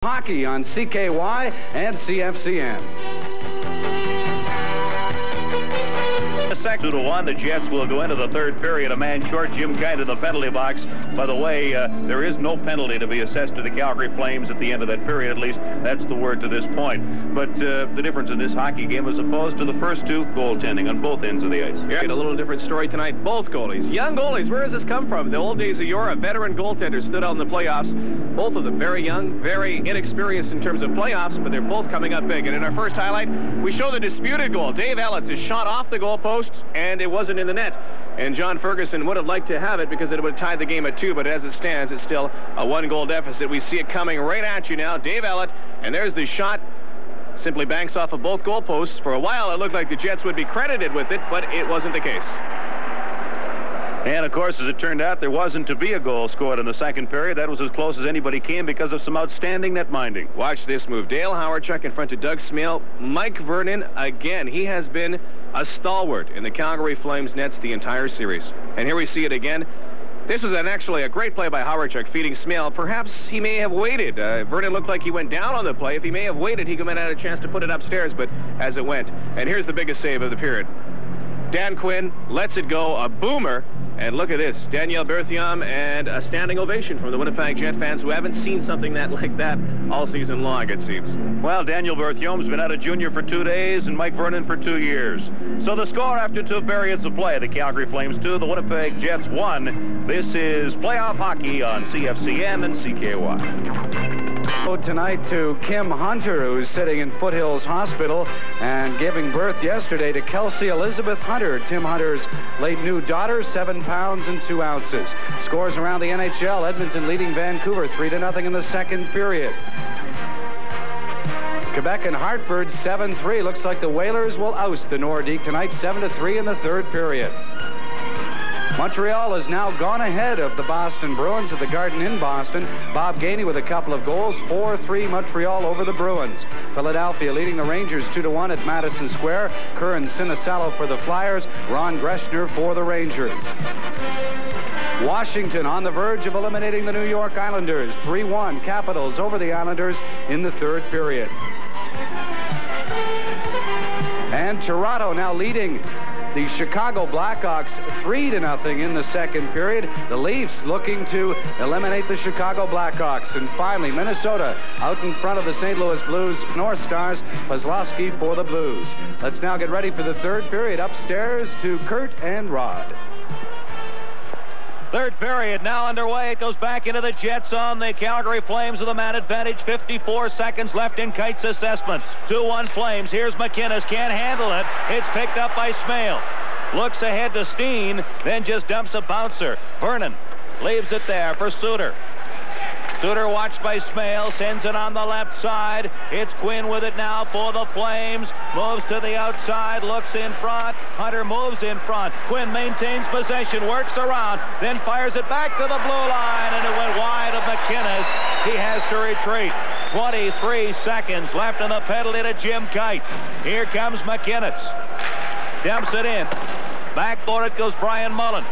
Hockey on CKY and CFCN. Second 2-1, the Jets will go into the third period. A man short, Jim Kite in the penalty box. By the way, there is no penalty to be assessed to the Calgary Flames at the end of that period. At least that's the word to this point. But the difference in this hockey game as opposed to the first two, goaltending on both ends of the ice. Yeah, a little different story tonight. Both goalies, young goalies. Where does this come from? The old days of yore, a veteran goaltender stood out in the playoffs. Both of them very young, very inexperienced in terms of playoffs, but they're both coming up big. And in our first highlight, we show the disputed goal. Dave Elliott's is shot off the goalpost, and it wasn't in the net. And John Ferguson would have liked to have it because it would have tied the game at 2, but as it stands, it's still a 1-goal deficit. We see it coming right at you now. Dave Elliott, and there's the shot. Simply banks off of both goalposts. For a while, it looked like the Jets would be credited with it, but it wasn't the case. And, of course, as it turned out, there wasn't to be a goal scored in the second period. That was as close as anybody came because of some outstanding net minding. Watch this move. Dale Hawerchuk in front of Doug Smale. Mike Vernon, again, he has been a stalwart in the Calgary Flames nets the entire series. And here we see it again. This was actually a great play by Hawerchuk feeding Smale. Perhaps he may have waited. Vernon looked like he went down on the play. If he may have waited, he might have had a chance to put it upstairs, but as it went. And here's the biggest save of the period. Dan Quinn lets it go, a boomer. And look at this, Daniel Berthiaume, and a standing ovation from the Winnipeg Jet fans who haven't seen something like that all season long, it seems. Well, Daniel Berthiaume's been out of junior for 2 days, and Mike Vernon for 2 years. So the score after 2 periods of play, the Calgary Flames 2, the Winnipeg Jets 1. This is playoff hockey on CFCN and CKY. Tonight to Kim Hunter, who's sitting in Foothills Hospital and giving birth yesterday to Kelsey Elizabeth Hunter, Tim Hunter's late new daughter, 7 pounds and 2 ounces. Scores around the NHL, Edmonton leading Vancouver 3-0 in the second period. Quebec and Hartford 7-3. Looks like the Whalers will oust the Nordique tonight 7-3 in the third period. Montreal has now gone ahead of the Boston Bruins at the Garden in Boston. Bob Gainey with a couple of goals, 4-3 Montreal over the Bruins. Philadelphia leading the Rangers 2-1 at Madison Square. Curran Sinisalo for the Flyers, Ron Greshner for the Rangers. Washington on the verge of eliminating the New York Islanders, 3-1 Capitals over the Islanders in the third period. And Toronto now leading the Chicago Blackhawks 3-0 in the second period. The Leafs looking to eliminate the Chicago Blackhawks. And finally, Minnesota out in front of the St. Louis Blues North Stars. Kozlowski for the Blues. Let's now get ready for the third period. Upstairs to Kurt and Rod. Third period now underway. It goes back into the Jets on the Calgary Flames with a man advantage. 54 seconds left in Kite's assessment. 2-1 Flames. Here's McInnes. Can't handle it. It's picked up by Smale. Looks ahead to Steen, then just dumps a bouncer. Vernon leaves it there for Suter. Suter watched by Smale, sends it on the left side. It's Quinn with it now for the Flames. Moves to the outside, looks in front. Hunter moves in front. Quinn maintains possession, works around, then fires it back to the blue line, and it went wide of McInnes. He has to retreat. 23 seconds left in the penalty to Jim Kite. Here comes McInnes. Dumps it in. Back for it goes Brian Mullen.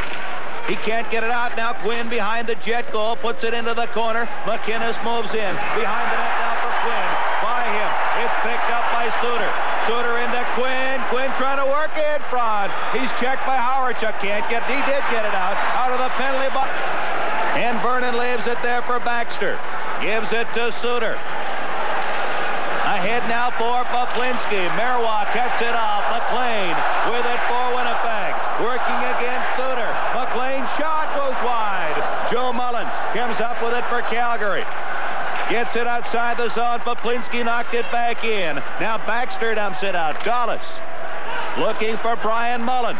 He can't get it out now. Quinn behind the Jet goal, puts it into the corner. McInnes moves in. Behind the net now for Quinn. By him. It's picked up by Suter. Suter into Quinn. Quinn trying to work in front. He's checked by Hawerchuk. He did get it out of the penalty box. And Vernon leaves it there for Baxter. Gives it to Suter. Ahead now for Poplinski. Marois cuts it off. McLean with it for Winnipeg. Working against Suter. McLean shot goes wide. Joe Mullen comes up with it for Calgary. Gets it outside the zone. Poplinski knocked it back in. Now Baxter dumps it out. Dallas looking for Brian Mullen.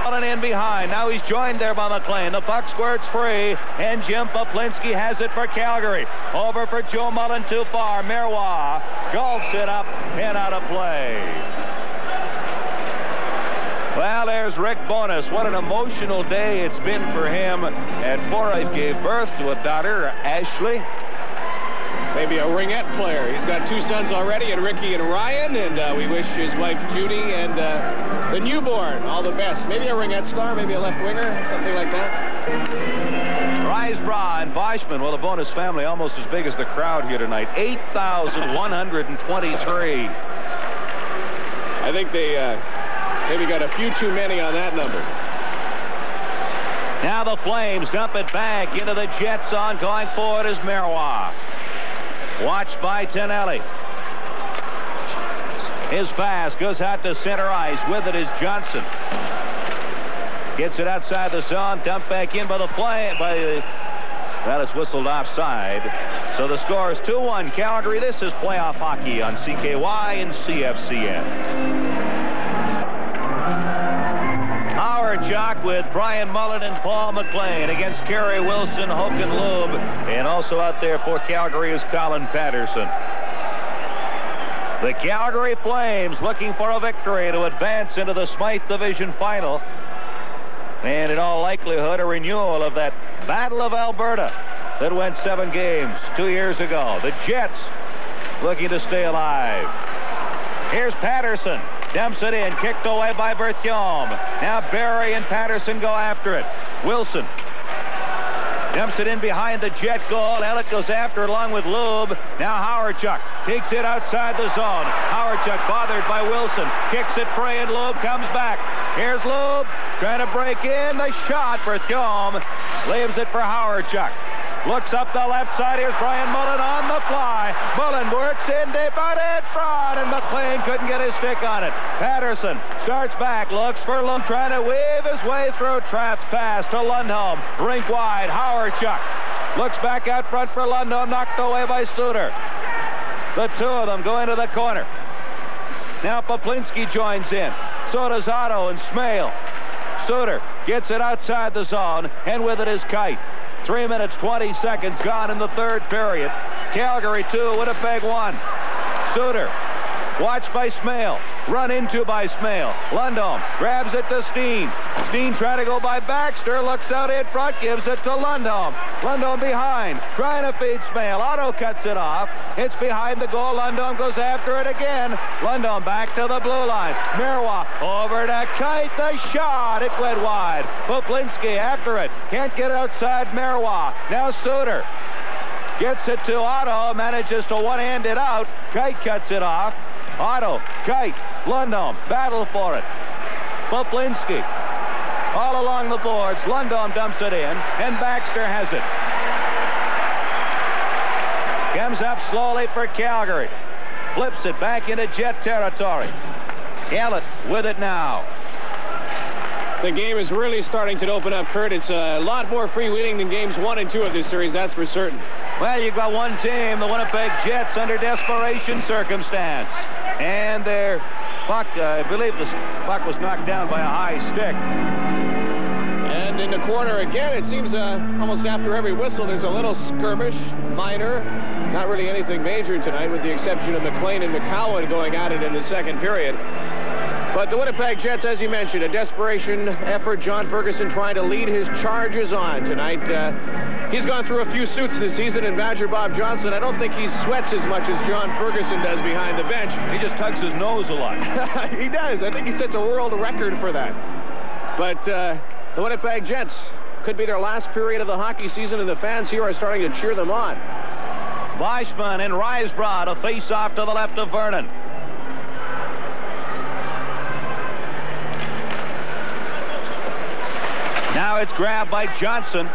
Mullen in behind. Now he's joined there by McLean. The puck squirts free, and Jim Poplinski has it for Calgary. Over for Joe Mullen, too far. Marois golfs it up and out of play. Well, there's Rick Bowness. What an emotional day it's been for him. At 4, he gave birth to a daughter, Ashley. Maybe a ringette player. He's got 2 sons already, and Ricky and Ryan, and we wish his wife Judy and the newborn all the best. Maybe a ringette star, maybe a left winger, something like that. Risebrough and Boschman. Well, the bonus family almost as big as the crowd here tonight. 8,123. I think they maybe got a few too many on that number. Now the Flames dump it back into the Jet zone. Going forward is Marois. Watched by Tonelli. His pass goes out to center ice. With it is Johnson. Gets it outside the zone. Dumped back in by the play. Well, it's whistled offside. So the score is 2-1 Calgary. This is playoff hockey on CKY and CFCN. Howard Jock with Brian Mullen and Paul McLean against Kerry Wilson, Hogan Lube, and also out there for Calgary is Colin Patterson. The Calgary Flames looking for a victory to advance into the Smythe Division final. And in all likelihood, a renewal of that Battle of Alberta that went 7 games 2 years ago. The Jets looking to stay alive. Here's Patterson. Dumps it in. Kicked away by Berthiaume. Now Barry and Patterson go after it. Wilson dumps it in behind the Jet goal. Elliott goes after it along with Lube. Now Howardchuk takes it outside the zone. Howardchuk bothered by Wilson. Kicks it free and Lube comes back. Here's Lube trying to break in. The shot. Berthiaume leaves it for Howardchuk. Looks up the left side. Here's Brian Mullen on the fly. Mullen works in deep out in front, and McLean couldn't get his stick on it. Patterson starts back, looks for Lund, trying to weave his way through traps. Pass to Lundholm. Rink wide. Howardchuk looks back out front for Lundholm. Knocked away by Suter. The two of them go into the corner. Now Poplinski joins in. So does Otto and Smale. Suter gets it outside the zone, and with it is Kite. 3 minutes, 20 seconds gone in the third period. Calgary 2, Winnipeg 1. Suter, watched by Smale. Run into by Smale. Lundholm grabs it to Steen. Steen trying to go by Baxter. Looks out in front, gives it to Lundholm. Lundholm behind, trying to feed Smale. Otto cuts it off. It's behind the goal. Lundholm goes after it again. Lundholm back to the blue line. Marois over to Kite. The shot. It went wide. Poplinski after it. Can't get outside Marois. Now Suter gets it to Otto. Manages to one-hand it out. Kite cuts it off. Otto, Kite, Lundholm battle for it. Poplinski all along the boards. Lundholm dumps it in, and Baxter has it. Comes up slowly for Calgary. Flips it back into Jet territory. Elliott with it now. The game is really starting to open up, Kurt. It's a lot more freewheeling than games 1 and 2 of this series, that's for certain. Well, you've got one team, the Winnipeg Jets, under desperation circumstance. And their puck, I believe the puck was knocked down by a high stick. And in the corner again, it seems almost after every whistle, there's a little skirmish, minor. Not really anything major tonight, with the exception of McLean and McCowan going at it in the second period. But the Winnipeg Jets, as you mentioned, a desperation effort. John Ferguson trying to lead his charges on tonight. He's gone through a few suits this season, and Badger Bob Johnson, I don't think he sweats as much as John Ferguson does behind the bench. He just tugs his nose a lot. He does. I think he sets a world record for that. But the Winnipeg Jets could be their last period of the hockey season, and the fans here are starting to cheer them on. Boschman and Risebrough to face off to the left of Vernon. Now it's grabbed by Johnson.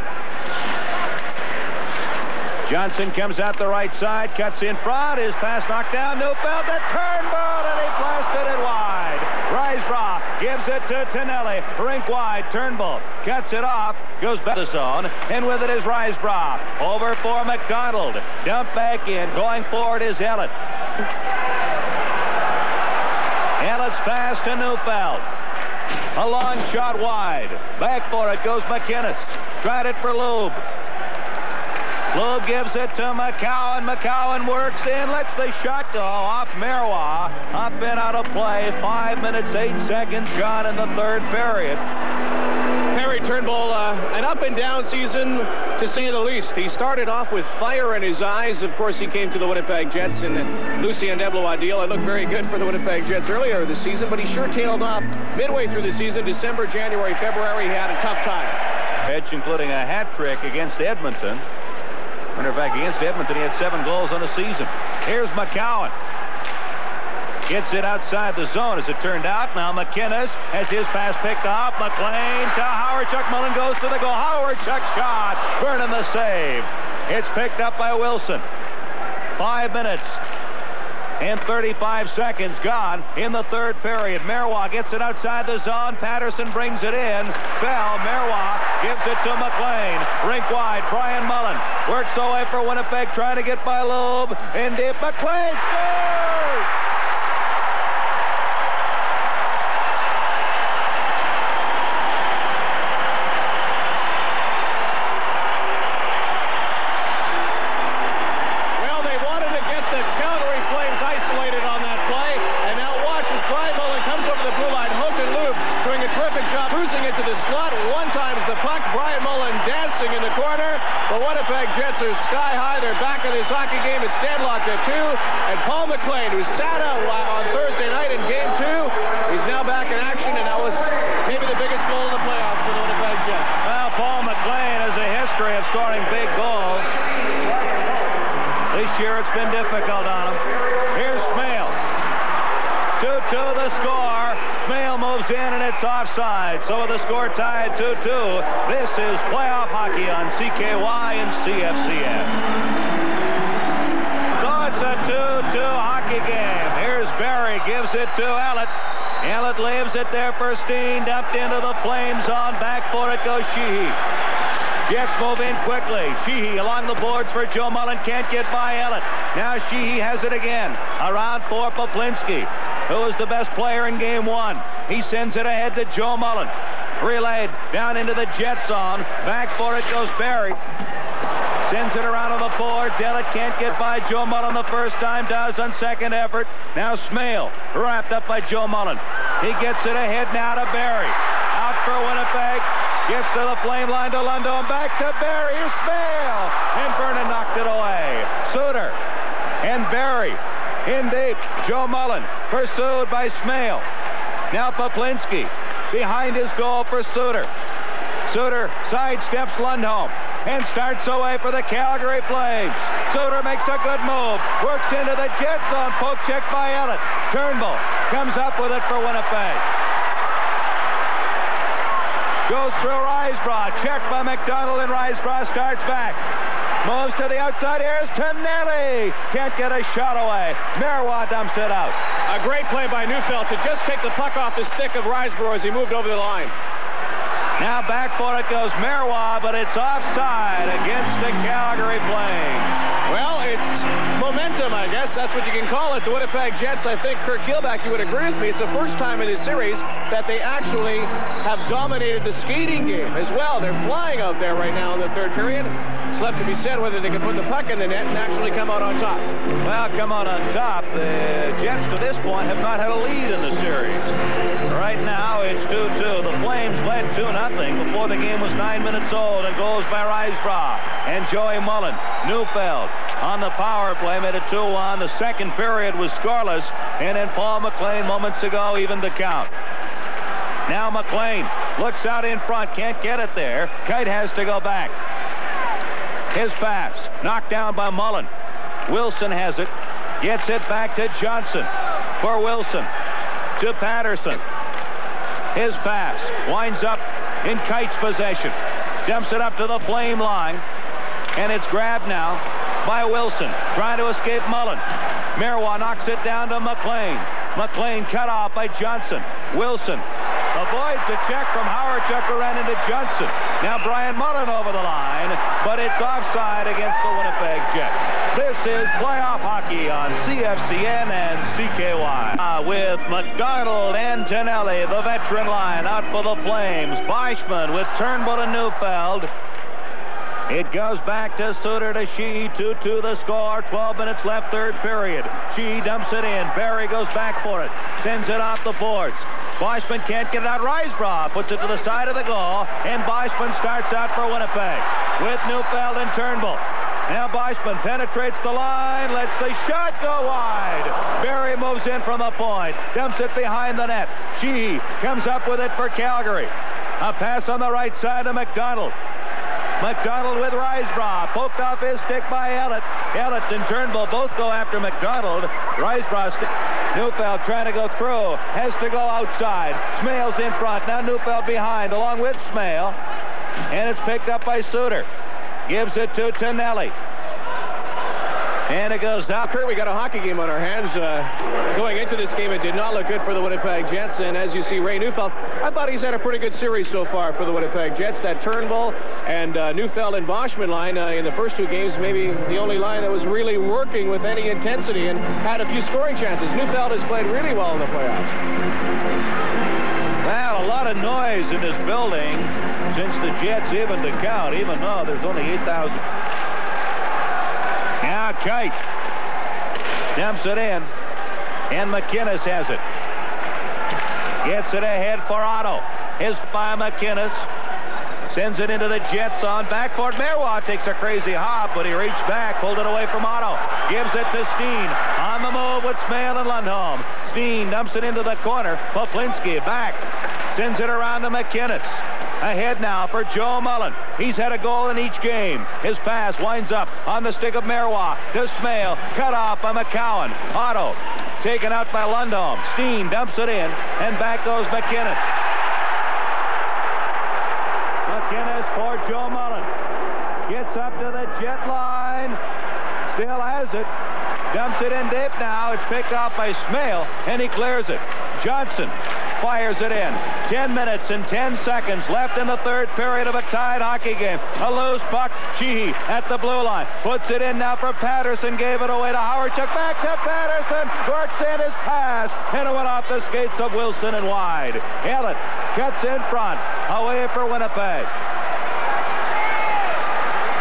Johnson comes out the right side, cuts in front. His pass knocked down. Neufeld to Turnbull, and he blasted it wide. Risebrough gives it to Tonelli. Rink wide. Turnbull cuts it off. Goes back to the zone, and with it is Risebrough. Over for McDonald. Dump back in. Going forward is Elliott. Elliott's pass to Neufeld. A long shot wide. Back for it goes McInnes. Tried it for Lube. Lube gives it to McCowan. McCowan works in, lets the shot go off Marois. Up and out of play. 5 minutes, 8 seconds gone in the third period. Harry Turnbull, an up-and-down season, to say the least. He started off with fire in his eyes. Of course, he came to the Winnipeg Jets in the Lucien Deblois deal. It looked very good for the Winnipeg Jets earlier this season, but he sure tailed off midway through the season. December, January, February, he had a tough time. Edge, including a hat trick against Edmonton. Matter of fact, against Edmonton, he had 7 goals on the season. Here's McCowan. Gets it outside the zone, as it turned out. Now McInnes has his pass picked up. McLean to Howard. Chuck Mullen goes to the goal. Howard, Chuck shot. Vernon the save. It's picked up by Wilson. 5 minutes and 35 seconds gone in the third period. Marois gets it outside the zone. Patterson brings it in. Fell. Marois gives it to McLean. Rink wide. Brian Mullen works away for Winnipeg, trying to get by Loeb. In deep. McLean scores! Winnipeg Jets are sky high. They're back in this hockey game. It's deadlocked at 2. And Paul McLean, who sat out on Thursday night in Game 2, he's now back in action, and that was maybe the biggest goal in the playoffs for the Winnipeg Jets. Well, Paul McLean has a history of scoring big goals. This year it's been difficult on him. Here's Smale. 2-2 the score. Smale moves in, and it's offside. So the score tied 2-2. This is playoff hockey on CKY and CFCN. So it's a 2-2 hockey game. Here's Barry, gives it to Ellett. Ellett leaves it there for Steen. Dumped into the Flame zone. Back for it goes Sheehy. Jets move in quickly. Sheehy along the boards for Joe Mullen. Can't get by Ellett. Now Sheehy has it again. Around for Poplinski, who was the best player in Game 1. He sends it ahead to Joe Mullen. Relayed down into the Jet zone. Back for it goes Barry. Sends it around on the boards. Ellett can't get by Joe Mullen the first time. Does on second effort. Now Smale, wrapped up by Joe Mullen. He gets it ahead now to Barry. Out for Winnipeg. Gets to the flame line to Lundo, and back to Barry. Here's Smale. And Vernon knocked it away. Suter and Barry in deep. Joe Mullen pursued by Smale. Now Poplinski behind his goal for Suter. Suter sidesteps Lundholm and starts away for the Calgary Flames. Suter makes a good move. Works into the Jet zone. Poke check by Ellett. Turnbull comes up with it for Winnipeg. Goes through Risebrough. Checked by McDonald, and Risebrough starts back. Moves to the outside. Here's Tonelli. Can't get a shot away. Marois dumps it out. A great play by Neufeld to just take the puck off the stick of Risebrough as he moved over the line. Now back for it goes Marois, but it's offside against the Calgary Flames. Well, it's momentum, I guess. That's what you can call it. The Winnipeg Jets, I think, Kirk Keelback, you would agree with me. It's the first time in this series that they actually have dominated the skating game as well. They're flying out there right now in the third period. It's left to be said whether they can put the puck in the net and actually come out on top. Well, come out on top. The Jets, to this point, have not had a lead in the series. Right now, it's 2-2. The Flames led 2-0 before the game was 9 minutes old, and goes by Risebrough and Joey Mullen. Neufeld on the power play made it 2-1. The second period was scoreless, and then Paul McLean moments ago evened the count. Now McLean looks out in front, can't get it there. Kite has to go back. His pass knocked down by Mullen. Wilson has it, gets it back to Johnson for Wilson to Patterson. His pass winds up in Kite's possession. Dumps it up to the Flame line. And it's grabbed now by Wilson. Trying to escape Mullen. Marois knocks it down to McLean. McLean cut off by Johnson. Wilson avoids a check from Howard. Chuck ran into Johnson. Now Brian Mullen over the line, but it's offside against the Winnipeg Jets. This is playoff hockey on CFCN and CKY. With McDonald and Tonelli, the veteran line, out for the Flames. Boschman with Turnbull and Neufeld. It goes back to Suter to Sheehy. 2-2 the score. 12 minutes left, third period. Sheehy dumps it in. Barry goes back for it. Sends it off the boards. Boschman can't get it out. Risebrough puts it to the side of the goal. And Boschman starts out for Winnipeg with Neufeld and Turnbull. Now Boschman penetrates the line. Lets the shot go wide. Barry moves in from the point. Dumps it behind the net. Sheehy comes up with it for Calgary. A pass on the right side to McDonald. McDonald with Risebrough. Poked off his stick by Ellett. Ellett and Turnbull both go after McDonald. Risebrough Neufeld trying to go through. Has to go outside. Smale's in front. Now Neufeld behind along with Smale. And it's picked up by Suter. Gives it to Tonelli. And it goes down. Kurt, we got a hockey game on our hands. Going into this game, it did not look good for the Winnipeg Jets. And as you see, Ray Neufeld, I thought he's had a pretty good series so far for the Winnipeg Jets. That Turnbull and Neufeld and Boschman line in the first two games, maybe the only line that was really working with any intensity and had a few scoring chances. Neufeld has played really well in the playoffs. Well, a lot of noise in this building since the Jets even to count, even though there's only 8,000. Now Kite dumps it in, and McInnes has it. Gets it ahead for Otto. His by McInnes. Sends it into the Jets on back for it. Marois takes a crazy hop, but he reached back, pulled it away from Otto. Gives it to Steen. On the move with Smale and Lundholm. Steen dumps it into the corner. Poplinski back. Sends it around to McInnes. Ahead now for Joe Mullen. He's had a goal in each game. His pass winds up on the stick of Marois to Smale. Cut off by McCowan. Otto taken out by Lundholm. Steen dumps it in, and back goes McInnes. McInnes for Joe Mullen. Gets up to the Jet line. Still has it. Dumps it in deep now. It's picked off by Smale, and he clears it. Johnson fires it in. 10 minutes and 10 seconds left in the third period of a tied hockey game. A loose puck. Sheehy at the blue line. Puts it in now for Patterson. Gave it away to Howard-Chuck. Back to Patterson. Works in his pass. And it went off the skates of Wilson and wide. Ellett cuts in front. Away for Winnipeg.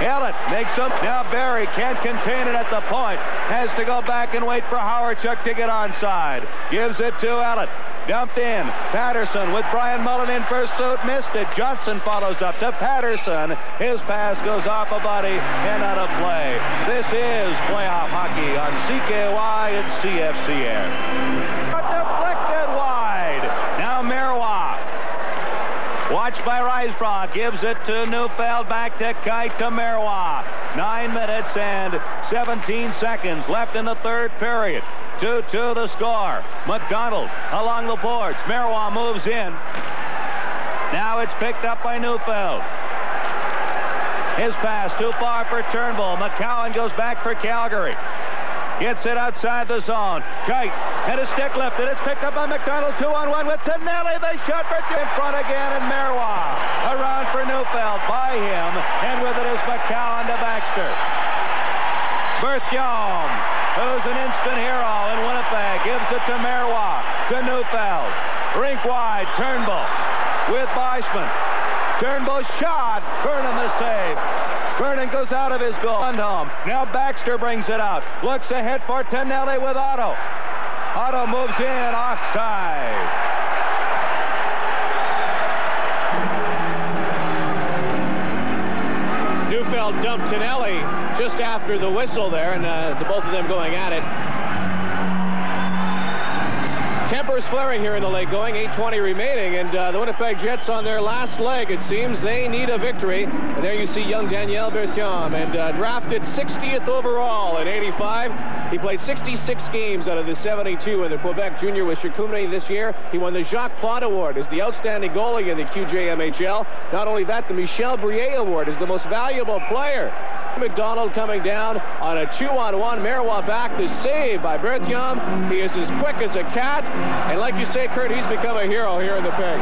Ellett makes him. Now Barry can't contain it at the point. Has to go back and wait for Howard-Chuck to get onside. Gives it to Ellett. Dumped in. Patterson with Brian Mullen in pursuit. Missed it. Johnson follows up to Patterson. His pass goes off a body and out of play. This is playoff hockey on CKY and CFCN. Deflected wide. Now Marois. Watched by Risebrough. Gives it to Neufeld. Back to Kite to Marois. 9 minutes and 17 seconds left in the third period. 2-2 the score. McDonald along the boards. Marois moves in. Now it's picked up by Neufeld. His pass too far for Turnbull. McCowan goes back for Calgary. Gets it outside the zone. Kite and a stick lifted. It's picked up by McDonald. 2-on-1 with Tonelli. They shot for in front again, and Marois around for Neufeld. By him, and with it is McCowan to Baxter. Berthiaume, who's an instant hero in Winnipeg, gives it to Marois, to Neufeld. Rink wide, Turnbull with Boschman. Turnbull shot. Vernon the save. Vernon goes out of his goal. Lundholm. Now Baxter brings it out. Looks ahead for Tonelli with Otto. Otto moves in, offside. Neufeld dumped Tonelli just after the whistle there, and the both of them going at it. Tempers flaring here in the late going, 8:20 remaining, and the Winnipeg Jets on their last leg. It seems they need a victory. And there you see young Daniel Berthiaume, and drafted 60th overall in '85. He played 66 games out of the 72 in the Quebec Junior with Chicoutimi this year. He won the Jacques Plante Award as the outstanding goalie in the QJMHL. Not only that, the Michel Brier Award as the most valuable player. McDonald coming down on a 2-on-1. Marois back to save by Berthiaume. He is as quick as a cat. And like you say, Kurt, he's become a hero here in the Pig.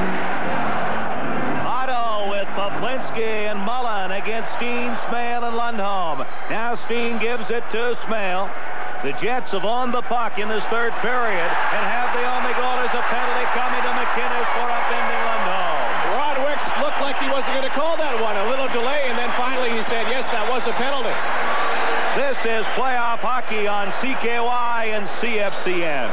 Otto with Poplinski and Mullen against Steen, Smale, and Lundholm. Now Steen gives it to Smale. The Jets have owned the puck in this third period and have the only goal as a penalty coming to McInnes for upending Lundholm. Rod Wicks looked like he wasn't going to call that one. A little delay, and then finally he said, yes, that was a penalty. This is playoff hockey on CKY and CFCN.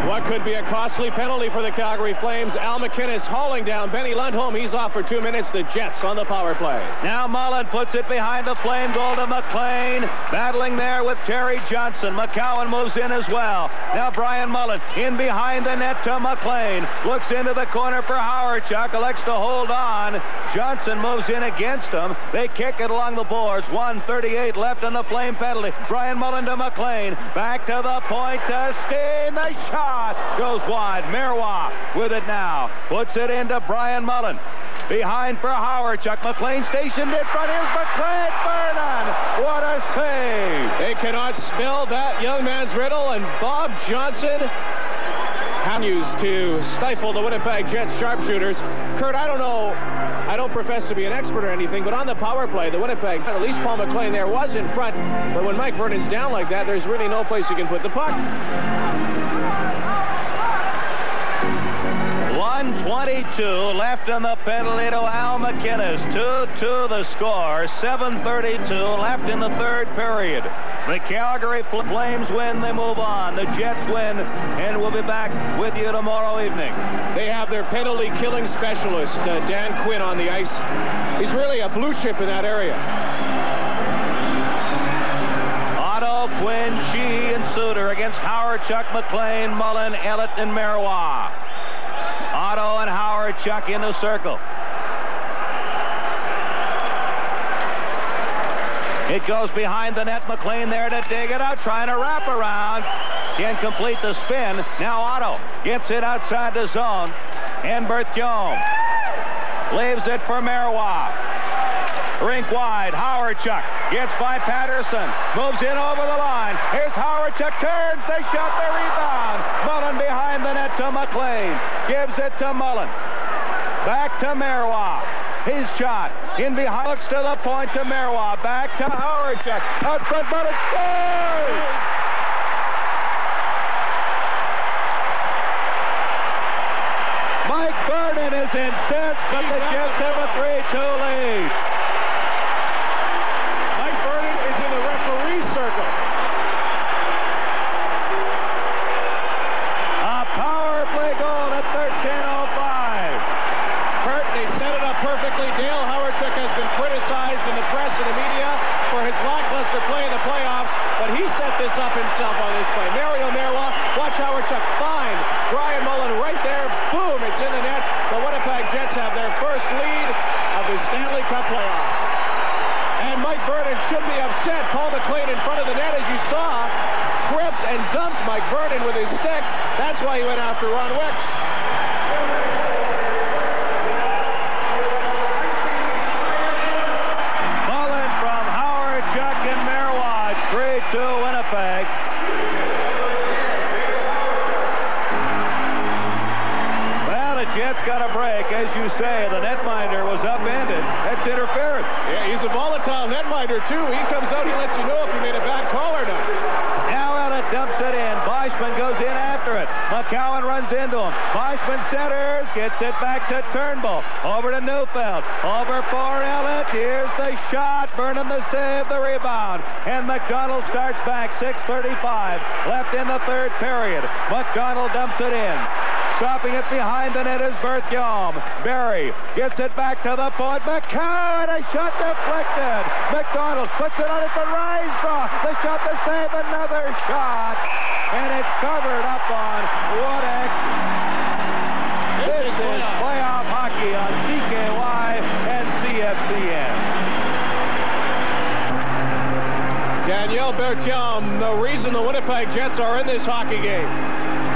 What could be a costly penalty for the Calgary Flames. Al McInnes hauling down Benny Lundholm. He's off for 2 minutes. The Jets on the power play. Now Mullen puts it behind the flame goal to McLean. Battling there with Terry Johnson. McCowan moves in as well. Now Brian Mullen in behind the net to McLean. Looks into the corner for Howardchuk. Elects to hold on. Johnson moves in against him. They kick it along the boards. 1:38 left on the Flame penalty. Brian Mullen to McLean. Back to the point to Steen. The shot goes wide. Marois with it now. Puts it into Brian Mullen. Behind for Howardchuk. McLean stationed in front. Here's McLean. Vernon. What a save. They cannot spell that young man's riddle, and Bob Johnson continues to stifle the Winnipeg Jets sharpshooters. Kurt, I don't know, I don't profess to be an expert or anything, but on the power play, the Winnipeg, at least Paul McLean there was in front, but when Mike Vernon's down like that, there's really no place you can put the puck. 1:22 left in the penalty to Al McInnes. 2-2 the score. 7:32 left in the third period. The Calgary Flames win. They move on. The Jets win, and we'll be back with you tomorrow evening. They have their penalty killing specialist, Dan Quinn, on the ice. He's really a blue chip in that area. Otto, Quinn, Sheehy, and Suter against Howardchuk, McLean, Mullen, Ellett, and Marois. Otto and Howardchuk in the circle. It goes behind the net. McLean there to dig it out, trying to wrap around. Can't complete the spin. Now Otto gets it outside the zone. And Berthiaume leaves it for Marois. Rink wide. Howardchuk gets by Patterson. Moves in over the line. Here's Howardchuk. Turns. They shot the rebound. Mullen behind the net to McLean. Gives it to Mullen. Back to Marois. His shot. In behind. Looks to the point to Marois. Back to Howardchuk. Out front. Mullen scores! Mike Vernon is incensed, but the Jets have a 3-2 lead. Dale Howardchuk has been criticized in the press and the media for his lackluster play in the playoffs, but he set this up himself on this play. Mario Marois, watch Howardchuk find Brian Mullen right there. Boom, it's in the net. The Winnipeg Jets have their first lead of the Stanley Cup playoffs. And Mike Vernon should be upset. Paul McLean in front of the net, as you saw, tripped and dumped Mike Vernon with his stick. That's why he went after Ron Wicks. To Winnipeg. Well, the Jets got a break. As you say, the netminder was upended. That's interference. Yeah, he's a volatile netminder, too. He comes out, he lets you know if he made a bad call or not. Now Ellett dumps it in. Boschman goes in after it. McCowan runs into him. Boschman centers, gets it back to Turnbull. Over to Neufeld. Over for Ellett. Here's the shot. Vernon the save, the rebound. And McDonald starts back. 6:35 left in the third period. McDonald dumps it in. Stopping it behind the net is Berthiaume. Barry gets it back to the point. McCowan, a shot deflected. McDonald puts it on it for Risebrough. The shot to save, another shot. And it's covered up on Woodek. This is playoff hockey on TKY and CFCN. Daniel Berthiaume, the reason the Winnipeg Jets are in this hockey game.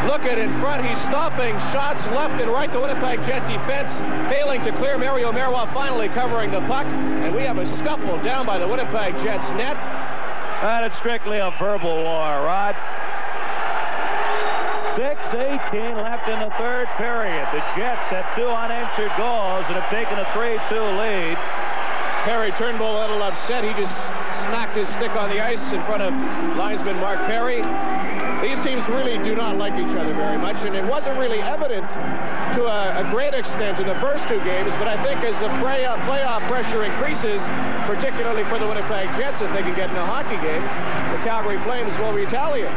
Look at in front. He's stopping shots left and right. The Winnipeg Jet defense failing to clear. Mario Marois finally covering the puck. And we have a scuffle down by the Winnipeg Jets net. And it's strictly a verbal war, Rod. 6:18 left in the third period. The Jets have 2 unanswered goals and have taken a 3-2 lead. Perry Turnbull a little upset. He just smacked his stick on the ice in front of linesman Mark Perry. These teams really do not like each other very much, and it wasn't really evident to a great extent in the first 2 games, but I think as the playoff pressure increases, particularly for the Winnipeg Jets, if they can get in a hockey game, the Calgary Flames will retaliate.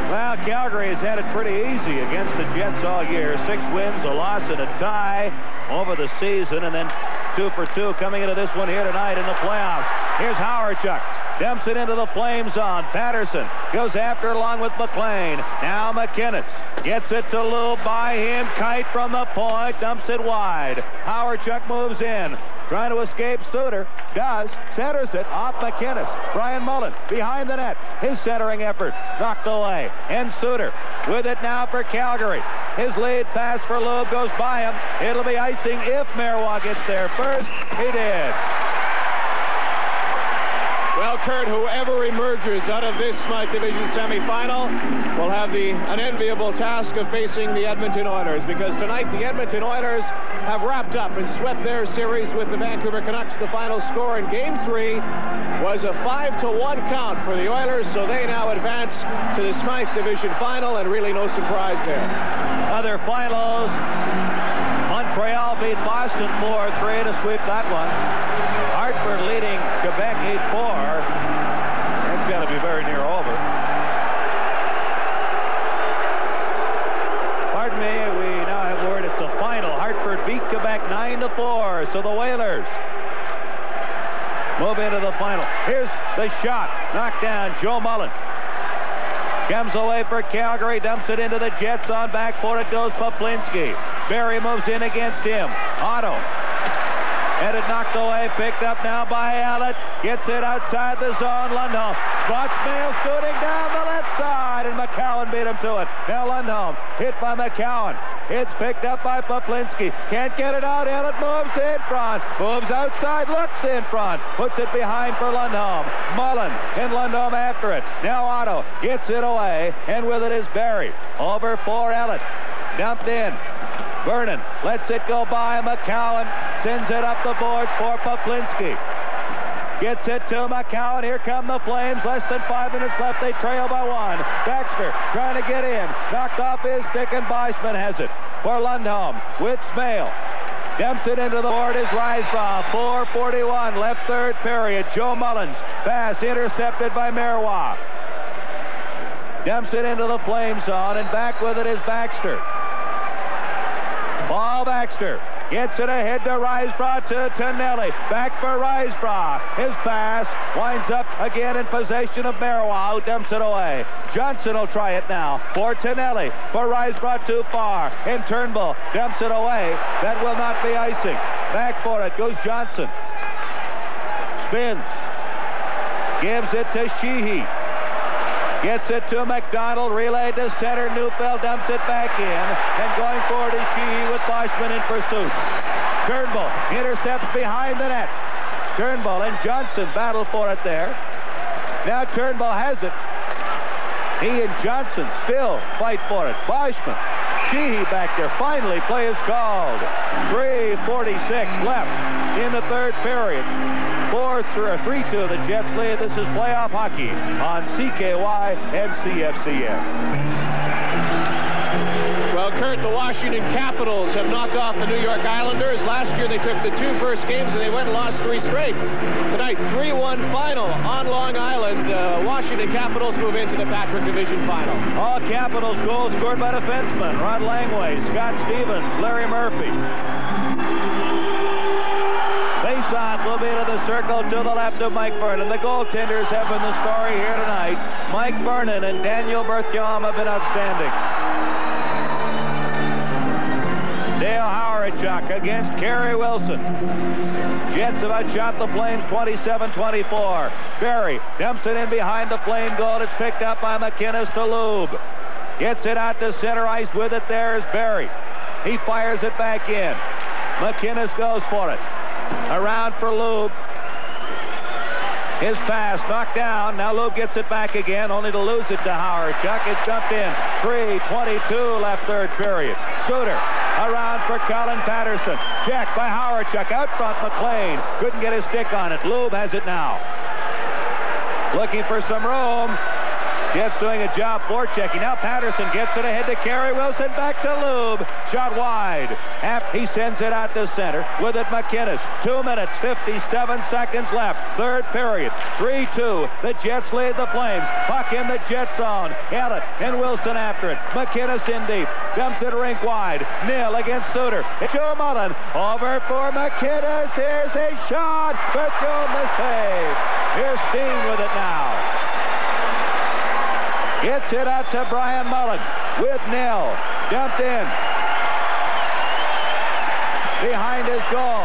Well, Calgary has had it pretty easy against the Jets all year. 6 wins, a loss, and a tie over the season, and then 2 for 2 coming into this one here tonight in the playoffs. Here's Howardchuk. Dumps it into the Flame zone. Patterson goes after it along with McLean. Now McInnes gets it to Lube by him. Kite from the point. Dumps it wide. Howardchuk moves in. Trying to escape Suter. Does. Centers it off McInnes. Brian Mullen behind the net. His centering effort knocked away. And Suter with it now for Calgary. His lead pass for Lube goes by him. It'll be icing if Marois gets there first. He did. Well, Kurt, whoever emerges out of this Smythe Division semifinal will have the unenviable task of facing the Edmonton Oilers, because tonight the Edmonton Oilers have wrapped up and swept their series with the Vancouver Canucks. The final score in Game 3 was a 5-1 count for the Oilers, so they now advance to the Smythe Division final, and really no surprise there. Other finals, Montreal beat Boston 4-3 to sweep that one. Hartford leading Quebec 8-4. That's got to be very near over. Pardon me, we now have word it's the final. Hartford beat Quebec 9-4. So the Whalers move into the final. Here's the shot. Knocked down. Joe Mullen comes away for Calgary. Dumps it into the Jets. On back for it goes Poplinski. Barry moves in against him. Otto. And it knocked away, picked up now by Allett. Gets it outside the zone. Lundholm spots Mail shooting down the left side, and McCowan beat him to it. Now Lundholm hit by McCowan. It's picked up by Poplinski. Can't get it out. Allett moves in front. Moves outside, looks in front. Puts it behind for Lundholm. Mullen and Lundholm after it. Now Otto gets it away, and with it is Barry. Over for Allett. Dumped in. Vernon lets it go by. McCowan sends it up the boards for Poplinski. Gets it to McCowan. Here come the Flames. Less than 5 minutes left. They trail by 1. Baxter trying to get in. Knocked off his stick, and Weissman has it for Lundholm with Smale. Dumps it into the board is Risebrough. 4:41 left third period. Joe Mullins pass intercepted by Marois. Dumps it into the Flame zone, and back with it is Baxter. Paul Baxter gets it ahead to Risebrough to Tonelli. Back for Risebrough. His pass winds up again in possession of Marois, who dumps it away. Johnson will try it now for Tonelli. For Risebrough too far. And Turnbull dumps it away. That will not be icing. Back for it goes Johnson. Spins. Gives it to Sheehy. Gets it to McDonald, relayed to center. Neufeld dumps it back in, and going forward is Sheehy with Boschman in pursuit. Turnbull intercepts behind the net. Turnbull and Johnson battle for it there. Now Turnbull has it. He and Johnson still fight for it. Boschman, Sheehy back there. Finally, play is called. 3:46 left in the third period. 3-2 the Jets lead. This is playoff hockey on CKY and CFCN. Well, Kurt, the Washington Capitals have knocked off the New York Islanders. Last year they took the 2 first games and they went and lost 3 straight. Tonight, 3-1 final on Long Island. Washington Capitals move into the Patrick Division final. All Capitals goals scored by defensemen Rod Langway, Scott Stevens, Larry Murphy. Face-off will be to the circle to the left of Mike Vernon. The goaltenders have been the story here tonight. Mike Vernon and Daniel Berthiaume have been outstanding. Dale Howardchuk against Kerry Wilson. Jets have outshot the Flames 27-24. Barry dumps it in behind the Flame goal. It's picked up by McInnes to Lube. Gets it out to center ice. With it there is Barry. He fires it back in. McInnes goes for it. Around for Lube. His pass knocked down. Now Lube gets it back again, only to lose it to Howardchuk. It's dumped in. 3:22 left third period. Suter around for Colin Patterson. Checked by Howardchuk. Out front, McLean. Couldn't get his stick on it. Lube has it now. Looking for some room. Jets doing a job forechecking. Now Patterson gets it ahead to Kerry Wilson. Back to Lube. Shot wide. He sends it out to center. With it, McInnes. 2 minutes, 57 seconds left. Third period. 3-2. The Jets lead the Flames. Puck in the Jet zone. Elliott and Wilson after it. McInnes in deep. Dumps it rink wide. Nil against Suter. Joe Mullen over for McInnes. Here's his shot. Berthiaume the save. Here's Steen with it now. Gets it out to Brian Mullen with Nil. Dumped in. Behind his goal.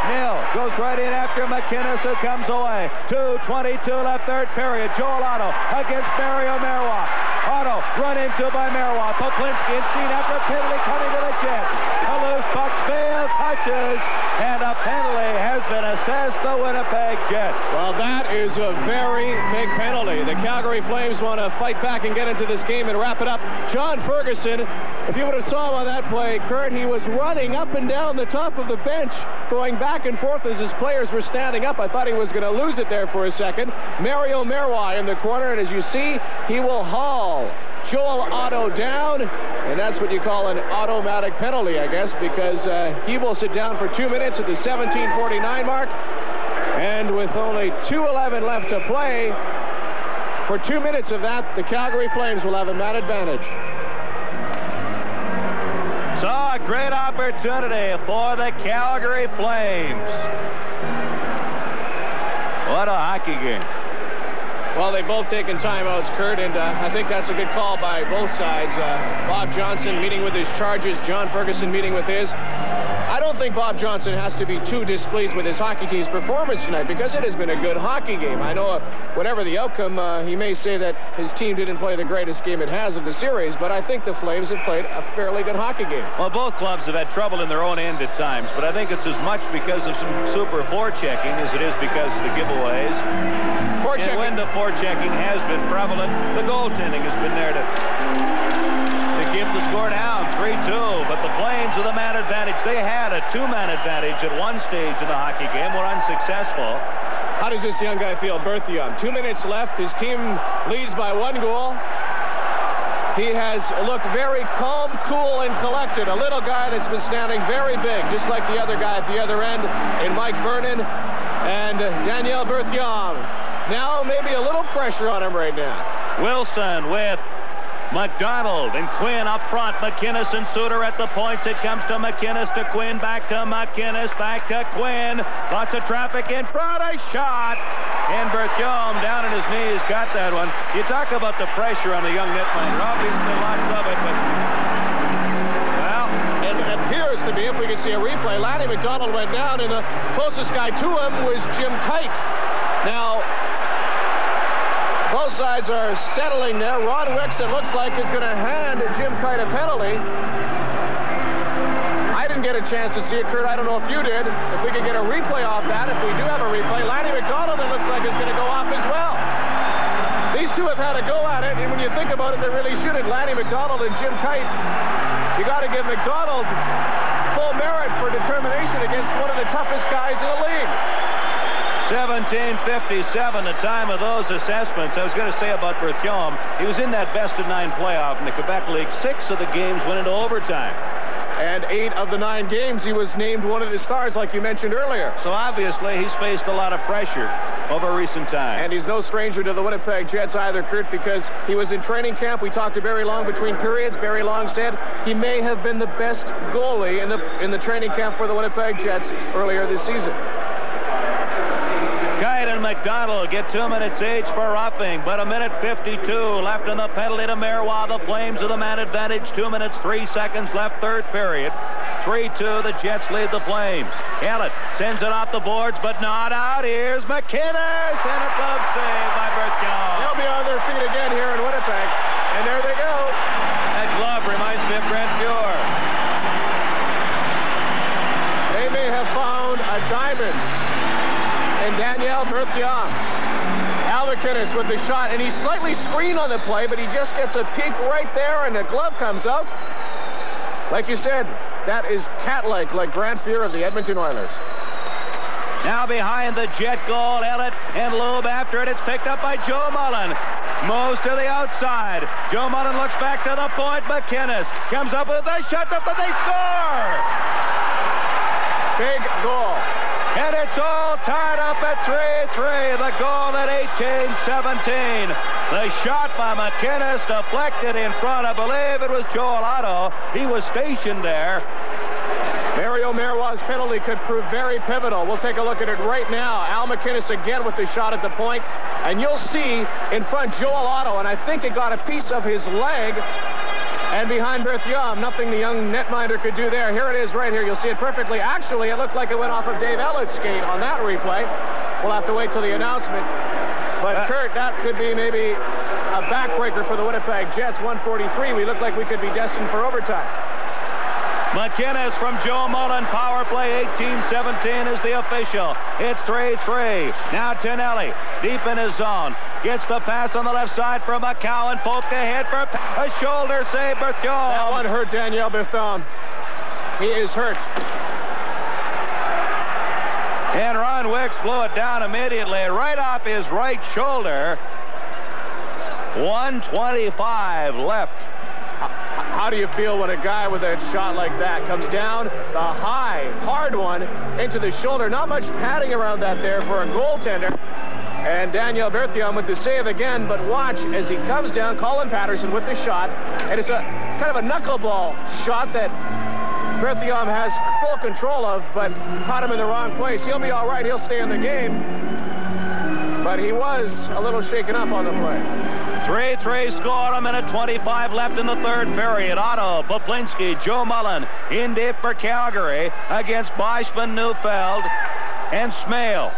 Nil goes right in after McInnes, who comes away. 2:22 left third period. Joel Otto against Mario Marois. Otto run into by Marois. Poplinski and Steen after a penalty coming to the Jets. A loose puck, Spale touches, and a penalty has been assessed the Winnipeg Jets. Well, that is a very big penalty. The Calgary Flames want to fight back and get into this game and wrap it up. John Ferguson, if you would have saw him on that play, Kurt, he was running up and down the top of the bench, going back and forth as his players were standing up. I thought he was going to lose it there for a second. Mario Marois in the corner, and as you see, he will haul Joel Otto down, and that's what you call an automatic penalty, I guess, because he will sit down for 2 minutes at the 17:49 mark, and with only 2:11 left to play, for 2 minutes of that, the Calgary Flames will have a man advantage. So a great opportunity for the Calgary Flames. What a hockey game. Well, they've both taken timeouts, Kurt, and I think that's a good call by both sides. Bob Johnson meeting with his charges, John Ferguson meeting with his. I don't think Bob Johnson has to be too displeased with his hockey team's performance tonight, because it has been a good hockey game. I know whatever the outcome, he may say that his team didn't play the greatest game it has of the series, but I think the Flames have played a fairly good hockey game. Well, both clubs have had trouble in their own end at times, but I think it's as much because of some super forechecking as it is because of the giveaways. And when the forechecking has been prevalent, the goaltending has been there to keep the score down, 3-2. But the Flames with a man advantage. They had a two-man advantage at one stage in the hockey game, were unsuccessful. How does this young guy feel, Berthiaume? 2 minutes left. His team leads by 1 goal. He has looked very calm, cool, and collected. A little guy that's been standing very big, just like the other guy at the other end in Mike Vernon and Daniel Berthiaume. Now maybe a little pressure on him right now. Wilson with McDonald and Quinn up front. McInnes and Suter at the points. It comes to McInnes to Quinn, back to McInnes, back to Quinn. Lots of traffic in front. A shot. And Berthiaume down on his knees got that one. You talk about the pressure on the young netminder. Obviously lots of it, but well, it appears to be, if we can see a replay, Lanny McDonald went down, and the closest guy to him was Jim Kite. Now, both sides are settling there. Ron Wicks, it looks like, is going to hand Jim Kite a penalty. I didn't get a chance to see it, Kurt. I don't know if you did. If we could get a replay off that, if we do have a replay, Lanny McDonald, it looks like, is going to go off as well. These two have had a go at it, and when you think about it, they really shouldn't. Lanny McDonald and Jim Kite, you got to give McDonald full merit for determination against one of the toughest guys in the league. 17:57, the time of those assessments. I was going to say about Berthiaume, he was in that best-of-9 playoff in the Quebec League. 6 of the games went into overtime. And 8 of the 9 games, he was named one of the stars, like you mentioned earlier. So obviously, he's faced a lot of pressure over recent time. And he's no stranger to the Winnipeg Jets either, Kurt, because he was in training camp. We talked to Barry Long between periods. Barry Long said he may have been the best goalie in the training camp for the Winnipeg Jets earlier this season. Kite and McDonald get 2 minutes each for roughing, but 1:52 left in the penalty to Marois. The Flames with the man advantage. 2 minutes, 3 seconds left, third period. 3-2, the Jets lead the Flames. Elliott sends it off the boards, but not out. Here's McInnes, and a glove save by Berthiaume. They'll be on their feet again here in Winnipeg, and there they go. That glove reminds me of Grant Fuhr. They may have found a diamond in Daniel Berthiaume. Al McInnes with the shot, and he's slightly screened on the play, but he just gets a peek right there, and the glove comes out. Like you said, that is cat-like, like Grant Fuhr of the Edmonton Oilers. Now behind the Jet goal, Ellett and Loeb after it. It's picked up by Joe Mullen. Moves to the outside. Joe Mullen looks back to the point. McInnes comes up with a shot up, but they score! Big goal. And it's all tied up at 3-3. The goal at 18-17. The shot by McInnes deflected in front. I believe it was Joel Otto. He was stationed there. Mario Marois' penalty could prove very pivotal. We'll take a look at it right now. Al McInnes again with the shot at the point. And you'll see in front Joel Otto, and I think it got a piece of his leg. And behind Berthiaume, nothing the young netminder could do there. Here it is right here. You'll see it perfectly. Actually, it looked like it went off of Dave Ellett's skate on that replay. We'll have to wait till the announcement. But, Kurt, that could be maybe a backbreaker for the Winnipeg Jets. 1:43. We look like we could be destined for overtime. McInnes from Joe Mullen. Power play 18-17 is the official. It's 3-3. Now Tonelli deep in his zone. Gets the pass on the left side for McCowan. Poked ahead for a shoulder save. Berthiaume. That one hurt Daniel Berthiaume. He is hurt. And Ron Wicks blew it down immediately right off his right shoulder. 1:25 left. How do you feel when a guy with a shot like that comes down the high, hard one into the shoulder? Not much padding around that there for a goaltender. And Daniel Berthiaume with the save again, but watch as he comes down, Colin Patterson with the shot. And it's a kind of a knuckleball shot that Berthiaume has full control of, but caught him in the wrong place. He'll be all right. He'll stay in the game. But he was a little shaken up on the play. 3-3 score, a minute 25 left in the third period. Otto, Poplinski, Joe Mullen in deep for Calgary against Boschman, Neufeld, and Smale.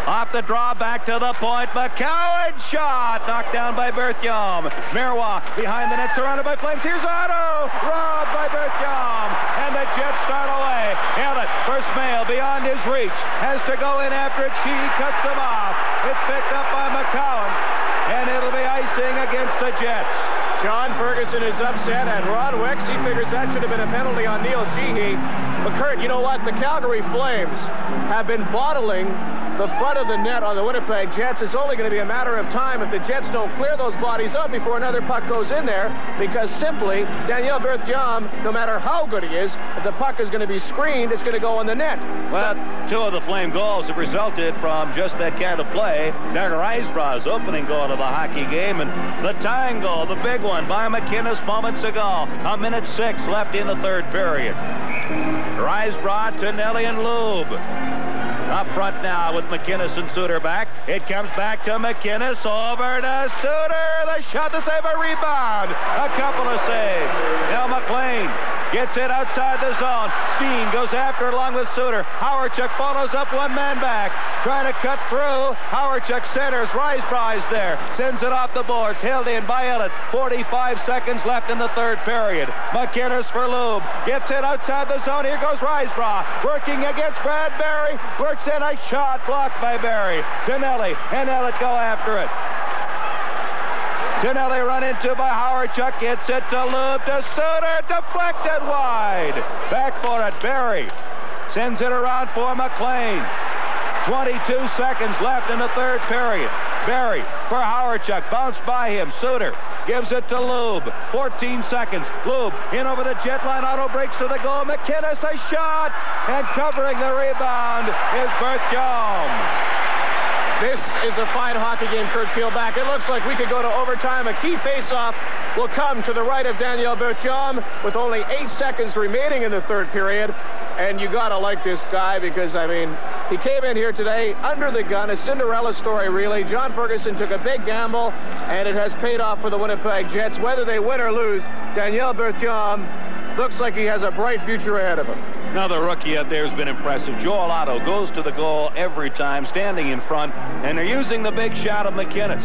Off the draw, back to the point. McCowan shot, knocked down by Berthiaume. Marois behind the net, surrounded by Flames. Here's Otto, robbed by Berthiaume, and the Jets start away. Ellett for Smale, beyond his reach, has to go in after it. Sheedy cuts him off. It's picked up by McCowan, and it'll be icing against the Jets. John Ferguson is upset, and Ron Wicks, he figures that should have been a penalty on Neil Sheehy. But Kurt, you know what? The Calgary Flames have been bottling the front of the net on the Winnipeg Jets. It's only going to be a matter of time if the Jets don't clear those bodies up before another puck goes in there, because simply Daniel Berthiaume, no matter how good he is, if the puck is going to be screened, it's going to go in the net. Well, two of the Flame goals have resulted from just that kind of play. Doug Risebrough's opening goal of the hockey game, and the tying goal, the big one by McInnes moments ago. A minute 6 left in the third period. Risebrough, Tonelli, and Loeb. Up front now with McInnes and Suter back. It comes back to McInnes, over to Suter. The shot, the save, a rebound. A couple of saves. Now McLean gets it outside the zone. Steen goes after it along with Suter. Howardchuk follows up, one man back. Trying to cut through. Howardchuk centers. Risebrough is there. Sends it off the boards. Held in by Ellett. 45 seconds left in the third period. McInnes for Loeb. Gets it outside the zone. Here goes Risebrough. Working against Brad Barry. Works in a shot blocked by Barry. Tonelli and Ellett go after it. Tonelli run into by Howardchuk. Gets it to Loeb, to Suter. Deflected wide. Back for it. Barry sends it around for McLean. 22 seconds left in the third period. Barry for Howardchuk. Bounced by him. Suter gives it to Loeb. 14 seconds. Loeb in over the jet line. Otto breaks to the goal. McInnes a shot. And covering the rebound is Berthiaume. This is a fine hockey game, Kurt Peelback. It looks like we could go to overtime. A key face-off will come to the right of Daniel Berthiaume with only 8 seconds remaining in the third period. And you got to like this guy because, I mean, he came in here today under the gun, a Cinderella story, really. John Ferguson took a big gamble, and it has paid off for the Winnipeg Jets. Whether they win or lose, Daniel Berthiaume looks like he has a bright future ahead of him. Another rookie out there has been impressive. Joel Otto goes to the goal every time, standing in front, and they're using the big shot of McInnes.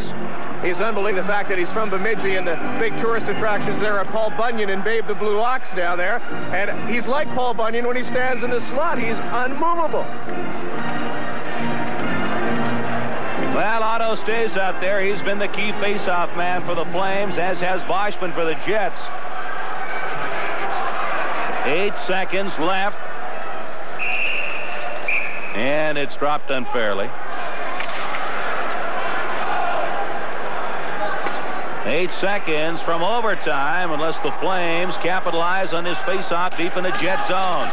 He's unbelievable, the fact that he's from Bemidji, and the big tourist attractions there are Paul Bunyan and Babe the Blue Ox down there. And he's like Paul Bunyan when he stands in the slot. He's unmovable. Well, Otto stays out there. He's been the key face-off man for the Flames, as has Boschman for the Jets. 8 seconds left and it's dropped unfairly. 8 seconds from overtime unless the Flames capitalize on this faceoff deep in the Jet zone.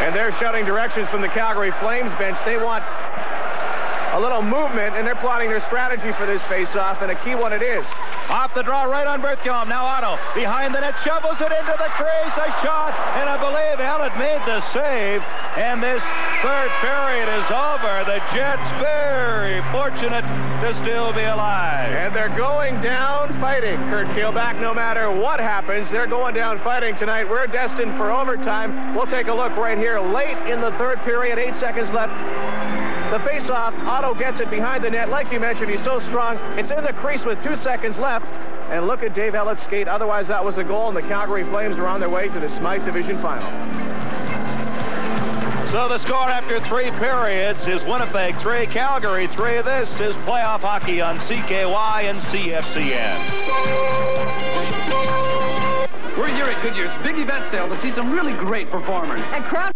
And they're shouting directions from the Calgary Flames bench. They want a little movement, and they're plotting their strategy for this faceoff, and a key one it is. Off the draw, right on Berthiaume. Now Otto behind the net, shovels it into the crease. A shot, and I believe Ellett made the save. And this third period is over. The Jets very fortunate to still be alive. And they're going down fighting. Kurt Keelback, no matter what happens, they're going down fighting tonight. We're destined for overtime. We'll take a look right here. Late in the third period, 8 seconds left. The face-off, Otto gets it behind the net. Like you mentioned, he's so strong. It's in the crease with 2 seconds left. And look at Dave Ellett's skate. Otherwise, that was a goal, and the Calgary Flames are on their way to the Smythe Division final. So the score after 3 periods is Winnipeg 3, Calgary 3. This is playoff hockey on CKY and CFCN. We're here at Goodyear's big event sale to see some really great performers. And crowd